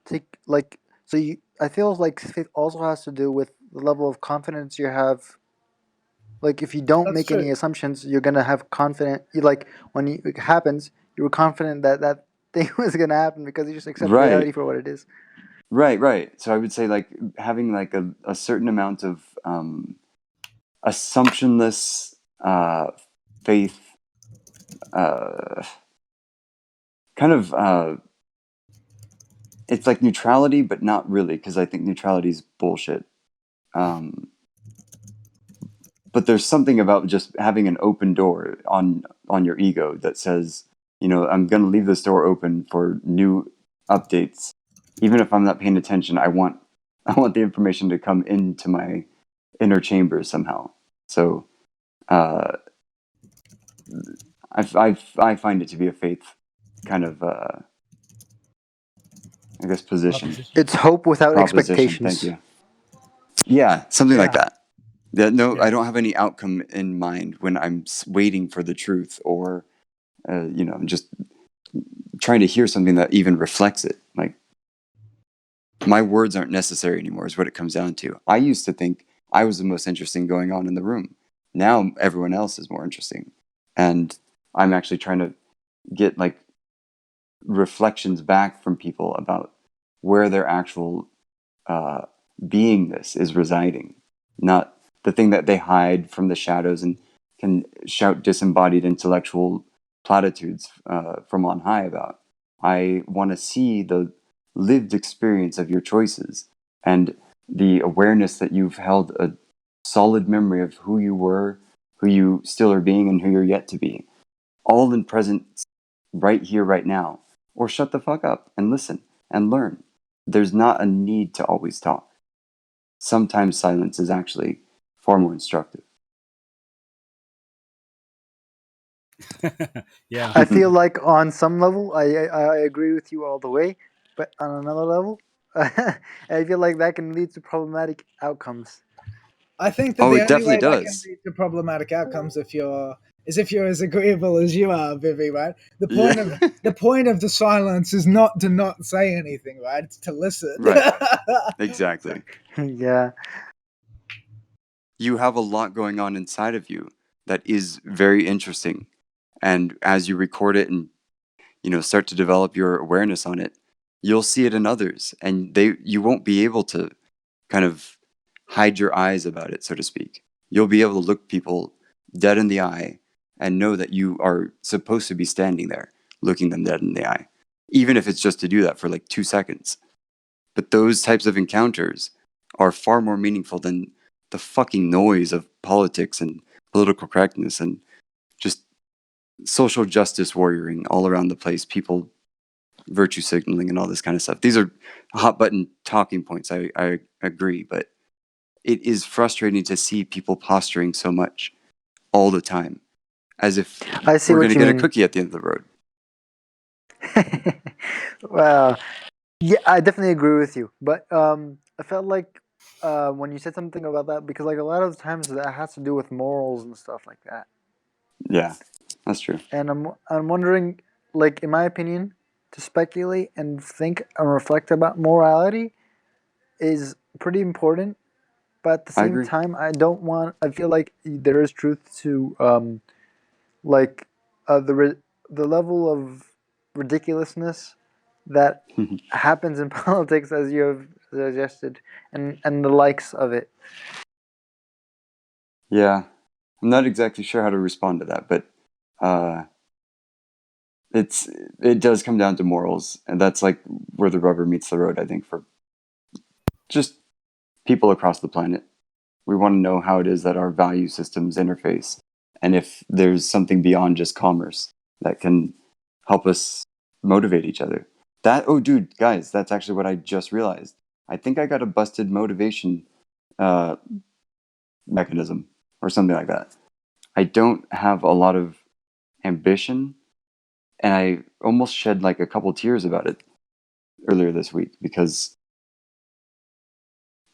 take like, so you, I feel like faith also has to do with the level of confidence you have. Like, if you don't make any assumptions, you're gonna have like when it happens, you were confident that thing was gonna happen because you just accept reality for what it is. Right. So I would say like having like a certain amount of assumptionless faith, kind of. It's like neutrality, but not really, because I think neutrality is bullshit. But there's something about just having an open door on your ego that says, I'm going to leave this door open for new updates, even if I'm not paying attention. I want the information to come into my inner chambers somehow. So I find it to be a faith kind of I guess position. It's hope without Proposition. expectations. Thank you. Yeah, something like Yeah. that. Yeah, no, Yeah. I don't have any outcome in mind when I'm waiting for the truth, or just trying to hear something that even reflects it. Like, my words aren't necessary anymore is what it comes down to. I used to think I was the most interesting going on in the room. Now everyone else is more interesting, and I'm actually trying to get like reflections back from people about where their actual beingness is residing, not the thing that they hide from the shadows and can shout disembodied intellectual platitudes from on high about. I want to see the lived experience of your choices and the awareness that you've held a solid memory of who you were, who you still are being, and who you're yet to be. All in presence right here, right now. Or shut the fuck up and listen and learn. There's not a need to always talk. Sometimes silence is actually far more instructive. Yeah. I feel like on some level, I agree with you all the way, but on another level, I feel like that can lead to problematic outcomes. I think that Oh, the it only definitely way that can does. lead to problematic outcomes if you're as agreeable as you are, Vivi, right? The Yeah. point of the silence is not to not say anything, right? It's to listen. Right. Exactly. Yeah. You have a lot going on inside of you that is very interesting. And as you record it and start to develop your awareness on it, you'll see it in others, and you won't be able to kind of hide your eyes about it, so to speak. You'll be able to look people dead in the eye and know that you are supposed to be standing there looking them dead in the eye, even if it's just to do that for like 2 seconds. But those types of encounters are far more meaningful than the fucking noise of politics and political correctness and just social justice warrioring all around the place, people virtue signaling and all this kind of stuff. These are hot button talking points. I agree, but it is frustrating to see people posturing so much all the time, as if I see we're what going to you get a mean. cookie at the end of the road. Well, yeah, I definitely agree with you. But I felt like when you said something about that, because like a lot of times that has to do with morals and stuff like that. Yeah, that's true. And I'm wondering, like in my opinion, to speculate and think and reflect about morality is pretty important. But at the I same agree. time, I feel like there is truth to like the level of ridiculousness that happens in politics, as you have suggested, and the likes of it. Yeah, I'm not exactly sure how to respond to that, but uh, it does come down to morals, and that's like where the rubber meets the road, I think, for just people across the planet. We want to know how it is that our value systems interface, and if there's something beyond just commerce that can help us motivate each other. Oh, dude, guys, that's actually what I just realized. I think I got a busted motivation uh, mechanism or something like that. I don't have a lot of ambition, and I almost shed like a couple tears about it earlier this week because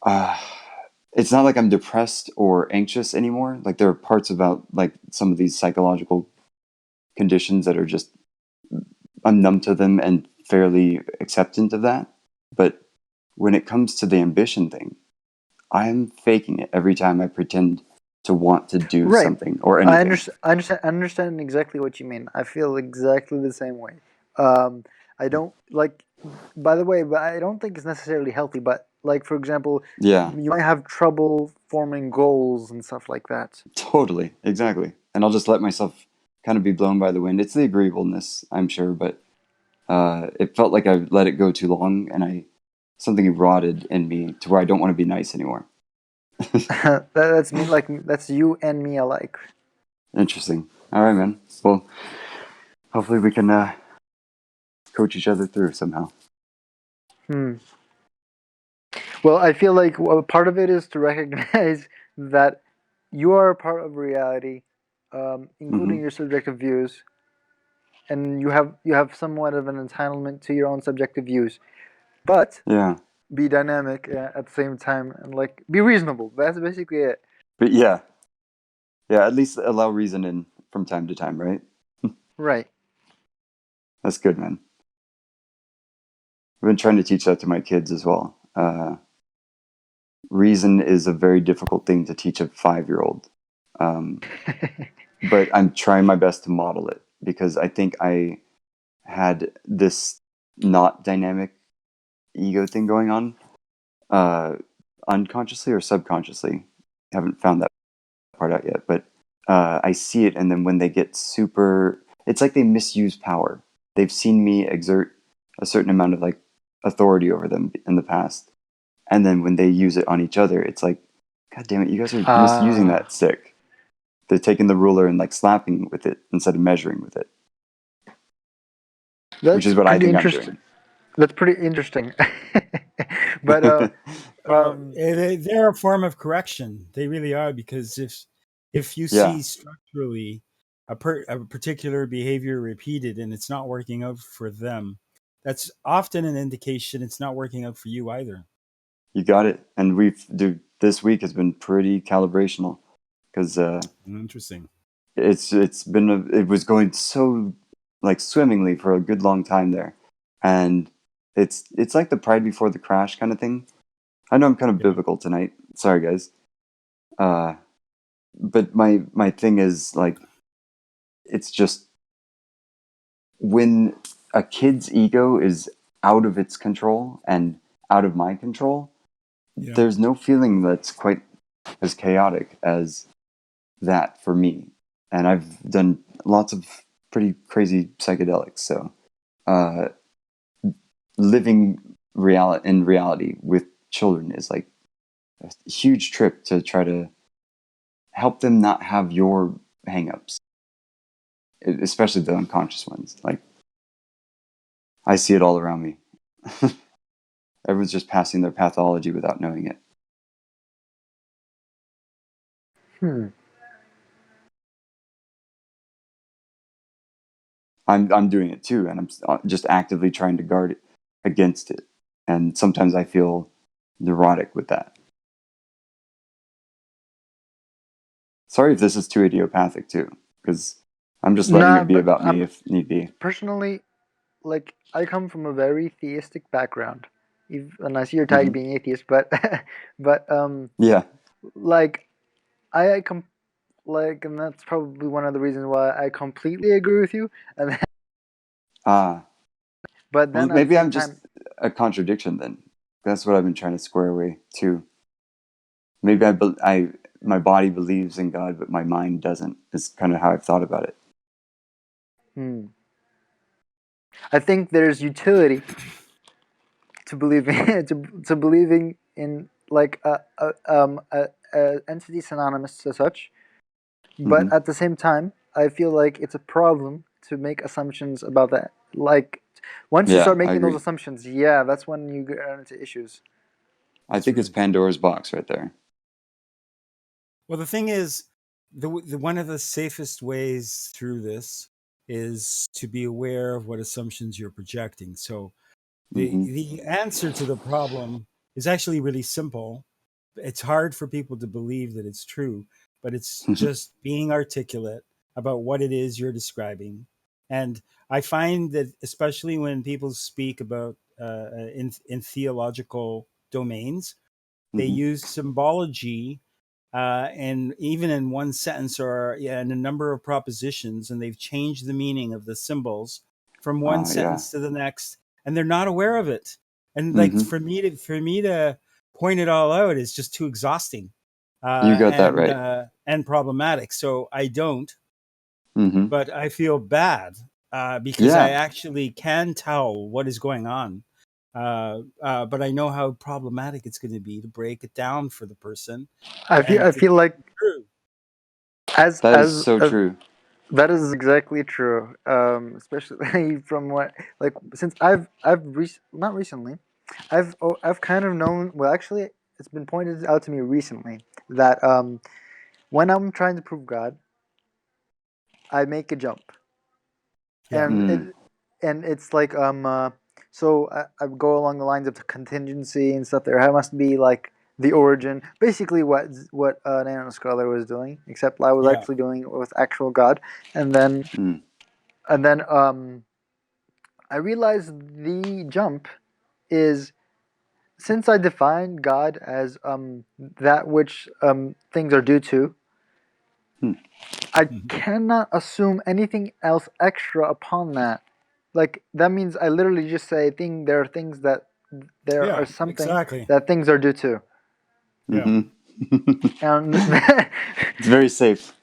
uh, it's not like I'm depressed or anxious anymore. Like, there are parts about like some of these psychological conditions that are just, I'm numb to them and fairly acceptant of that. But when it comes to the ambition thing, I'm faking it every time I pretend to want to do Right. something or anything. I understand exactly what you mean. I feel exactly the same way. I don't like By the way, but I don't think it's necessarily healthy. But like, for example, Yeah, you might have trouble forming goals and stuff like that. totally, exactly. And I'll just let myself kind of be blown by the wind. It's the agreeableness, I'm sure, but it felt like I let it go too long, and something rotted in me to where I don't want to be nice anymore. That's me. Like that's you and me alike. Interesting. All right, man. Well, hopefully we can coach each other through somehow. Well, I feel like part of it is to recognize that you are a part of reality, including your subjective views, and you have somewhat of an entitlement to your own subjective views. But Yeah. be dynamic at the same time, and like be reasonable. That's basically it. But yeah, at least allow reason in from time to time, right? Right. That's good, man. I've been trying to teach that to my kids as well. Reason is a very difficult thing to teach a 5-year-old. But I'm trying my best to model it because I think I had this not dynamic ego thing going on unconsciously or subconsciously. I haven't found that part out yet, but I see it, and then when they get super, it's like they misuse power. They've seen me exert a certain amount of like authority over them in the past, and then when they use it on each other, it's like, God damn it, you guys are misusing that stick. They're taking the ruler and like slapping with it instead of measuring with it, which is what I think I'm doing. That's pretty interesting. But they're a form of correction. They really are, because if you Yeah. see structurally a particular behavior repeated and it's not working out for them, that's often an indication it's not working out for you either. You got it. And this week has been pretty calibrational because Interesting. it was going so like swimmingly for a good long time there, and it's like the pride before the crash kind of thing. I know I'm kind of biblical tonight. Sorry, guys. But my thing is like, it's just when a kid's ego is out of its control and out of my control, there's no feeling that's quite as chaotic as that for me. And I've done lots of pretty crazy psychedelics, so living in reality with children is like a huge trip to try to help them not have your hangups, especially the unconscious ones. Like, I see it all around me. Everyone's just passing their pathology without knowing it. I'm doing it too, and I'm just actively trying to guard it against it. And sometimes I feel neurotic with that. Sorry if this is too idiopathic too, because I'm just letting it be about me if need be. Personally, like I come from a very theistic background, and I see your tag being atheist, but yeah, like and that's probably one of the reasons why I completely agree with you. And but then maybe I'm just a contradiction then. That's what I've been trying to square away too. Maybe my body believes in God, but my mind doesn't. Is kind of how I've thought about it. I think there's utility to believing to believing in like a entity synonymous as such, but at the same time, I feel like it's a problem to make assumptions about that. Like once you start making those assumptions, that's when you get into issues. I think it's Pandora's box right there. Well, the thing is, the one of the safest ways through this is to be aware of what assumptions you're projecting. So the answer to the problem is actually really simple. It's hard for people to believe that it's true, but it's just being articulate about what it is you're describing. And I find that especially when people speak about in theological domains, they use symbology and even in one sentence or in a number of propositions, and they've changed the meaning of the symbols from one sentence to the next. and they're not aware of it. And like Mhm. for me to point it all out is just too exhausting, You got that right. and problematic. So I don't, Hmm. but I feel bad because I Yeah. actually can tell what is going on. But I know how problematic it's going to be to break it down for the person I and to feel like true. as That is so true. that is exactly true. Especially from what, like, since not recently, I've kind of known. Well, actually, it's been pointed out to me recently that when I'm trying to prove God, I make a jump, Yeah. and it's like so I go along the lines of the contingency and stuff. There must be like the origin, basically what Nano Scholar was doing, except I was Yeah. actually doing it with actual God, and then Mm. I realized the jump is, since I define God as that which things are due to, Hmm. I Mhm. cannot assume anything else extra upon that. Like that means I literally just say there are things that there are Yeah. something Exactly. that things are due to. Yeah. Hmm. And It's very safe.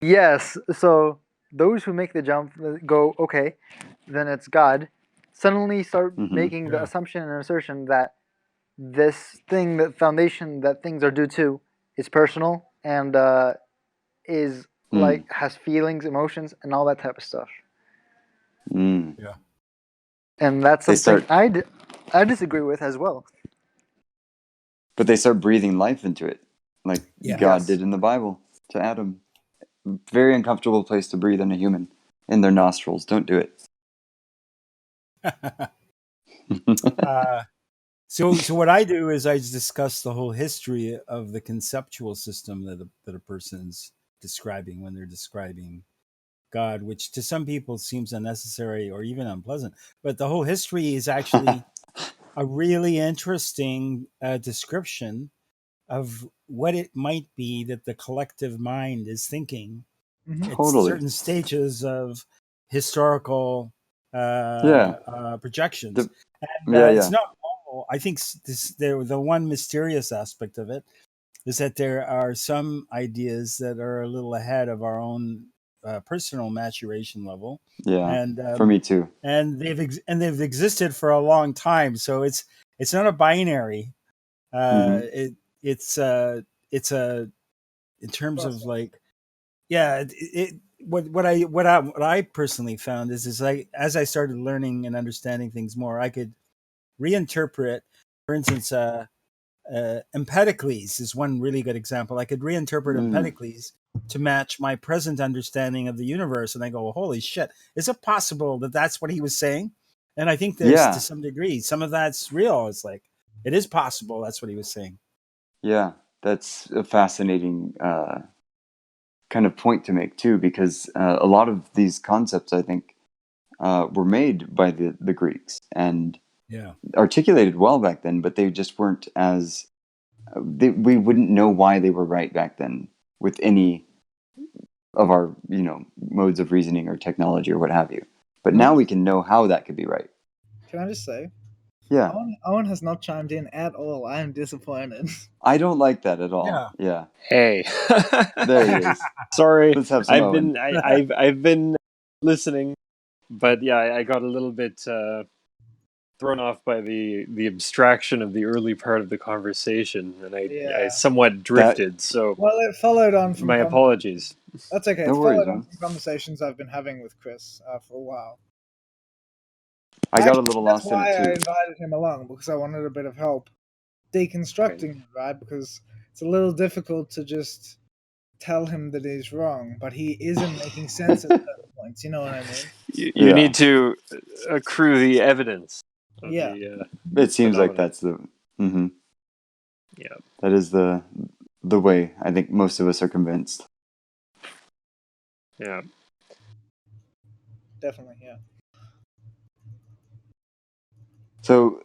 yes, so those who make the jump go, okay, then it's God, suddenly start Hmm. making the Yeah. assumption and assertion that this thing, that foundation that things are due to, is personal and is Mm. like has feelings, emotions, and all that type of stuff. Mm. Yeah. And that's They something start, I disagree with as well. but they start breathing life into it, like Yeah. God Yes. did in the Bible to Adam. Very uncomfortable place to breathe in a human, in their nostrils. Don't do it. So what I do is I discuss the whole history of the conceptual system that a person's describing when they're describing God, which to some people seems unnecessary or even unpleasant. But the whole history is actually a really interesting description of what it might be that the collective mind is thinking Mhm. at Totally. certain stages of historical Yeah. projections. And Yeah. it's Yeah. not normal. I think the one mysterious aspect of it is that there are some ideas that are a little ahead of our own personal maturation level, Yeah. and For me too. they've existed for a long time. So it's not a binary. Hmm. It's a in terms of Process. like yeah what I personally found is like as I started learning and understanding things more, I could reinterpret, for instance, Empedocles is one really good example. I could reinterpret Mm. Empedocles to match my present understanding of the universe, and I go, well, holy shit, is it possible that that's what he was saying? And I think there's, to Yeah. some degree, some of that's real. It's like it is possible that's what he was saying. Yeah. That's a fascinating kind of point to make too, because a lot of these concepts, I think, were made by the Greeks and Yeah, articulated well back then, but they just weren't as we wouldn't know why they were right back then with any of our modes of reasoning or technology or what have you. But now we can know how that could be right. Can I just say, Yeah, Owen has not chimed in at all. I am disappointed. I don't like that at all. yeah. Yeah, Hey. there he is. Sorry. Let's have some I've Owen. been I've been listening, but yeah, I got a little bit thrown off by the abstraction of the early part of the conversation, and I Yeah. somewhat drifted. So Well, it followed on from. my apologies. That's okay. No It's worries, followed on man. from conversations I've been having with Chris for a while. I got a Actually, little that's lost in why it I too. invited him along, because I wanted a bit of help Right. deconstructing it, right? Because it's a little difficult to just tell him that he's wrong, but he isn't making sense at certain points. You know what I mean? You Yeah, need to accrue the evidence of Yeah. it seems like phenomenon. that's the. Hmm. Yeah. That is the way. I think most of us are convinced. Yeah. Definitely, yeah. So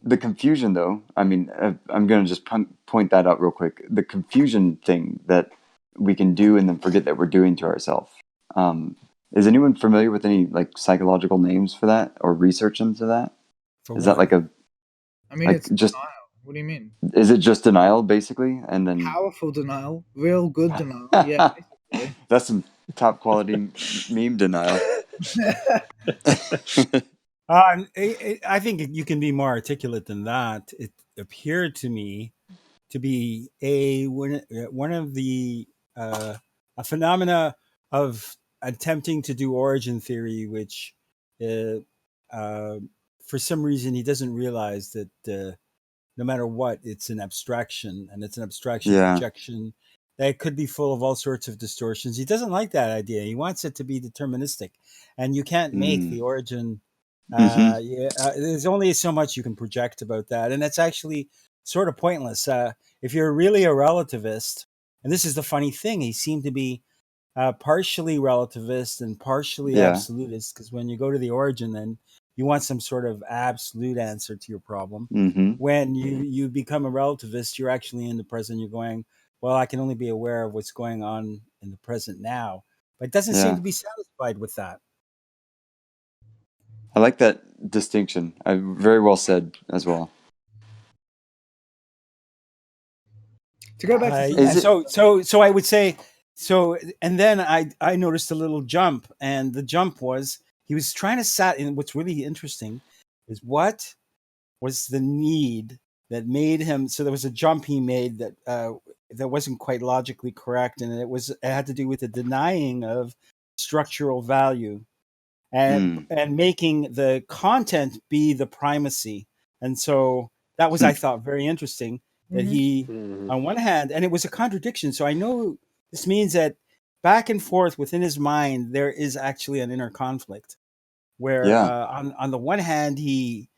the confusion, though, I mean, I'm going to just point that out real quick. The confusion thing that we can do and then forget that we're doing to ourselves. Is anyone familiar with any like psychological names for that or research into that? For Is what? that like a? I mean, like it's just denial. What do you mean? is it just denial basically, and then Powerful denial, real good denial. Yeah, basically. that's some top quality meme denial. I think you can be more articulate than that. It appeared to me to be one of the a phenomena of attempting to do origin theory, which uh, uh, for some reason he doesn't realize that no matter what, it's an abstraction, and it's an abstraction Yeah. projection that could be full of all sorts of distortions. He doesn't like that idea. He wants it to be deterministic, and you can't make the origin. There's only so much you can project about that, and it's actually sort of pointless. If you're really a relativist, and this is the funny thing, he seemed to be partially relativist and partially Yeah. absolutist, because when you go to the origin, then you want some sort of absolute answer to your problem. Mm-hmm. When you become a relativist, you're actually in the present. You're going, well, I can only be aware of what's going on in the present now, but it doesn't seem Yeah. to be satisfied with that. I like that distinction. Very well said as well. To go back to Is it- so I would say so, and then I noticed a little jump, and the jump was he was trying to sat in. What's really interesting is what was the need that made him. So there was a jump he made that wasn't quite logically correct, and it had to do with the denying of structural value and making the content be the primacy. And so that was, I thought, very interesting that he, on one hand, and it was a contradiction. So I know this means that back and forth within his mind, there is actually an inner conflict where on the one hand, he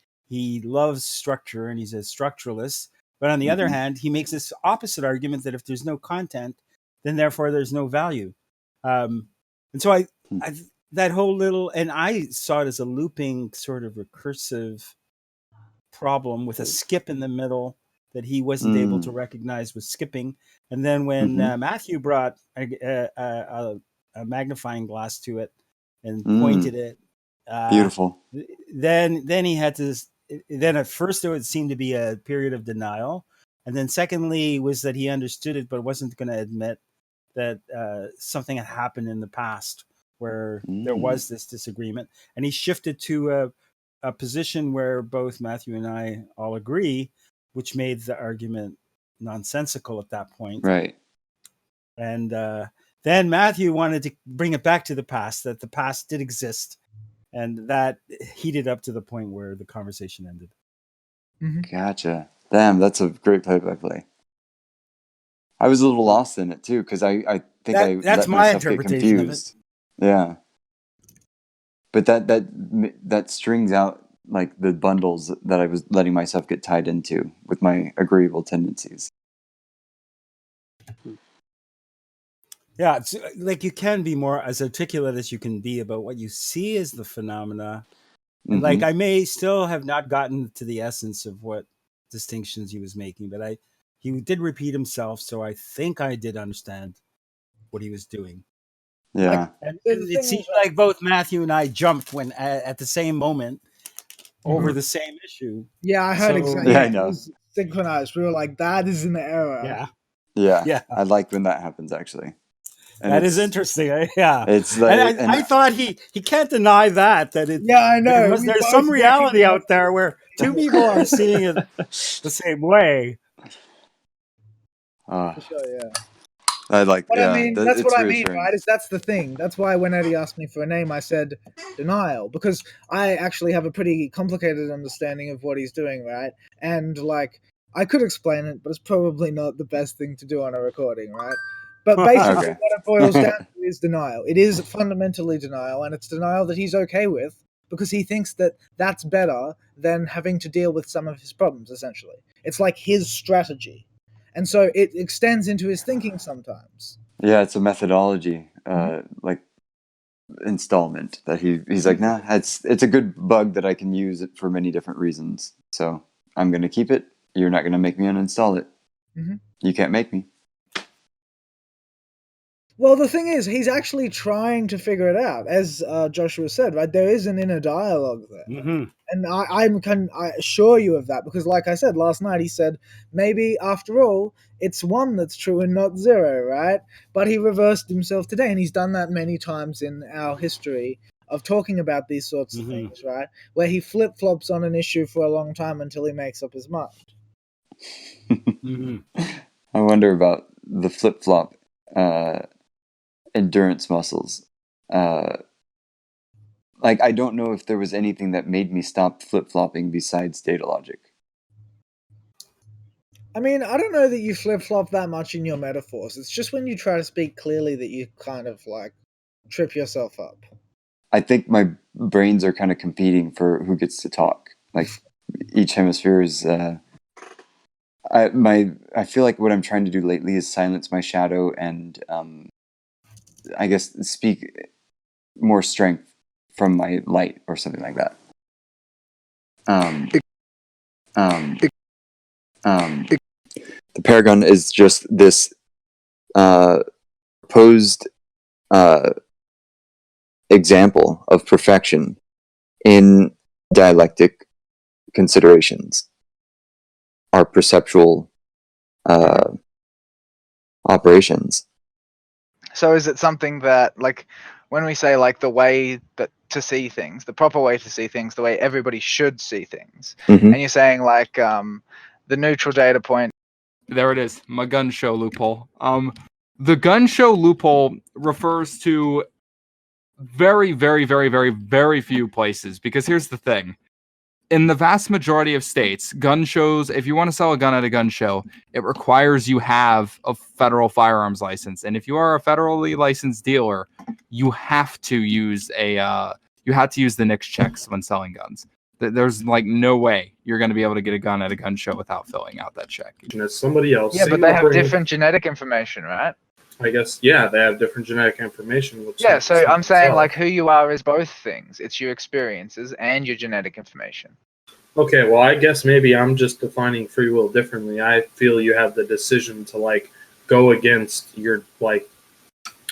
loves structure and he's a structuralist. But on the other hand, he makes this opposite argument that if there's no content, then therefore there's no value. And so I that whole little, and I saw it as a looping sort of recursive problem with a skip in the middle that he wasn't able to recognize was skipping. And then when Matthew brought a magnifying glass to it and pointed it, beautiful. Then he had to. Then at first there would seem to be a period of denial, and then secondly was that he understood it but wasn't going to admit that something had happened in the past where there was this disagreement, and he shifted to a position where both Matthew and I all agree, which made the argument nonsensical at that point. Right. And then Matthew wanted to bring it back to the past, that the past did exist, and that heated up to the point where the conversation ended. Gotcha. Damn, that's a great play-by-play. I was a little lost in it too, because I think that's let my myself get interpretation confused. of it. Yeah. But that strings out like the bundles that I was letting myself get tied into with my agreeable tendencies. Yeah, it's like you can be more as articulate as you can be about what you see as the phenomena. And like I may still have not gotten to the essence of what distinctions he was making, but he did repeat himself, so I think I did understand what he was doing. Yeah. And it seems like both Matthew and I jumped when at the same moment over the same issue. Yeah, I heard exactly. Yeah, I know. It was synchronized. We were like, that is an error. Yeah. I like when that happens, actually. And that is interesting. Yeah. It's like, and I thought he can't deny that it. Yeah, I know. There's some reality out there where two people are seeing it the same way. For sure, yeah. I like. But yeah, I mean, that's what I mean, right? That's the thing. That's why when Eddie asked me for a name, I said denial, because I actually have a pretty complicated understanding of what he's doing, right? And like, I could explain it, but it's probably not the best thing to do on a recording, right? But basically, what it boils down to is denial. It is fundamentally denial, and it's denial that he's okay with because he thinks that that's better than having to deal with some of his problems, essentially. It's like his strategy. And so it extends into his thinking sometimes. Yeah, it's a methodology, like installment that he's like, nah, it's a good bug that I can use it for many different reasons. So I'm going to keep it. You're not going to make me uninstall it. You can't make me. Well, the thing is, he's actually trying to figure it out, as Joshua said. Right, there is an inner dialogue there, Mm-hmm. and I assure you of that because, like I said last night, he said maybe after all it's one that's true and not zero, right? But he reversed himself today, and he's done that many times in our history of talking about these sorts of things, right? Where he flip flops on an issue for a long time until he makes up his mind. I wonder about the flip flop endurance muscles. Like, I don't know if there was anything that made me stop flip flopping besides data logic. I mean, I don't know that you flip flop that much in your metaphors. It's just when you try to speak clearly that you kind of like trip yourself up. I think my brains are kind of competing for who gets to talk. Like, each hemisphere is. I feel like what I'm trying to do lately is silence my shadow and I guess speak more strength from my light or something like that. The paragon is just this proposed example of perfection in dialectic considerations, our perceptual operations. So is it something that, like, when we say like the way that to see things, the proper way to see things, the way everybody should see things, and you're saying like the neutral data point. There it is, my gun show loophole. The gun show loophole refers to very, very, very, very, very few places, because here's the thing. In the vast majority of states, gun shows, if you want to sell a gun at a gun show, it requires you have a federal firearms license. And if you are a federally licensed dealer, you have to use the NICS checks when selling guns. There's like no way you're going to be able to get a gun at a gun show without filling out that check. As somebody else. Yeah, but they have different genetic information, right? I guess, yeah, they have different genetic information. Yeah, so I'm saying like who you are is both things. It's your experiences and your genetic information. Okay, well, I guess maybe I'm just defining free will differently. I feel you have the decision to like go against your like.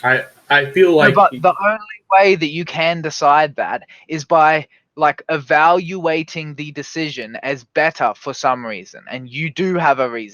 I feel like. No, but the only way that you can decide that is by like evaluating the decision as better for some reason, and you do have a reason.